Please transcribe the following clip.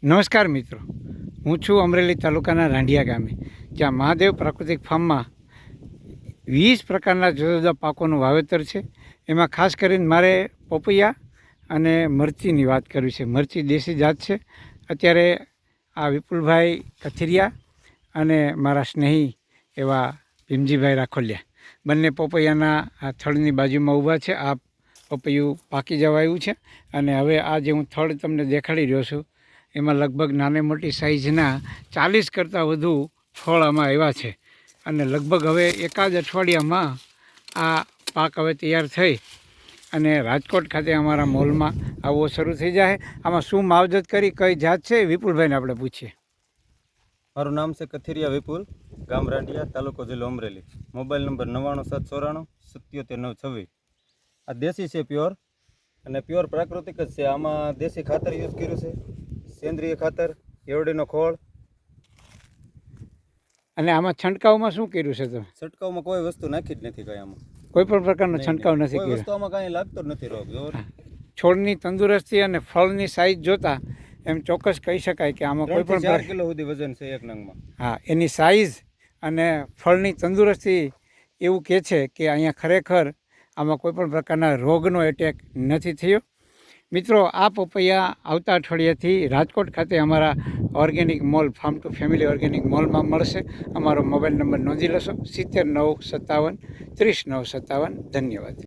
નમસ્કાર મિત્રો, હું છું અમરેલી તાલુકાના રાંઢિયા ગામે, જ્યાં મહાદેવ પ્રાકૃતિક ફાર્મમાં 20 પ્રકારના જુદા જુદા પાકોનું વાવેતર છે. એમાં ખાસ કરીને મારે પપૈયા અને મરચીની વાત કરવી છે. મરચી દેશી જાત છે. અત્યારે આ વિપુલભાઈ કથિરિયા અને મારા સ્નેહી એવા ભીમજીભાઈ રાખોલિયા બંને પપૈયાના આ થડની બાજુમાં ઊભા છે. આ પપૈયું પાકી જવાયું છે અને હવે આ જે હું થડ તમને દેખાડી રહ્યો છું એમાં લગભગ નાની મોટી સાઇઝના 40 કરતાં વધુ ફળ આમાં આવ્યા છે અને લગભગ હવે એકાદ અઠવાડિયામાં આ પાક હવે તૈયાર થઈ અને રાજકોટ ખાતે અમારા મોલમાં આવવો શરૂ થઈ જાય. આમાં શું માવજત કરી, કઈ જાત છે, વિપુલભાઈને આપણે પૂછીએ. મારું નામ છે કથિરિયા વિપુલ, ગામ રાંઢિયા, તાલુકો જિલ્લો અમરેલી. Mobile number 9974977926. આ દેશી છે, પ્યોર અને પ્યોર પ્રાકૃતિક જ છે. આમાં દેશી ખાતર યુઝ કર્યું છે, સેન્દ્રિય ખાતર, એવડીનો ખોળ. અને આમાં છંટકાવમાં શું કર્યું છે તમે? છંટકાવમાં કોઈ વસ્તુ નાખી જ નથી, કઈ આમાં કોઈ પણ પ્રકારનો છંટકાવ નથી કોઈ કર્યો. વસ્તુ આમાં કાંઈ લાગતો જ નથી રોગ. છોડની તંદુરસ્તી અને ફળની સાઇઝ જોતા એમ ચોક્કસ કહી શકાય કે આમાં કોઈ પણ 4 કિલો સુધી વજન છે એક નંગમાં. હા, એની સાઇઝ અને ફળની તંદુરસ્તી એવું કહે છે કે અહીંયા ખરેખર આમાં કોઈ પણ પ્રકારના રોગનો એટેક નથી થયો. મિત્રો, આ પપૈયા આવતા અઠવાડિયાથી રાજકોટ ખાતે અમારા organic mall, farm two family organic મોલમાં મળશે. અમારો મોબાઈલ નંબર નોંધી લેશો: 7957 30 957. ધન્યવાદ.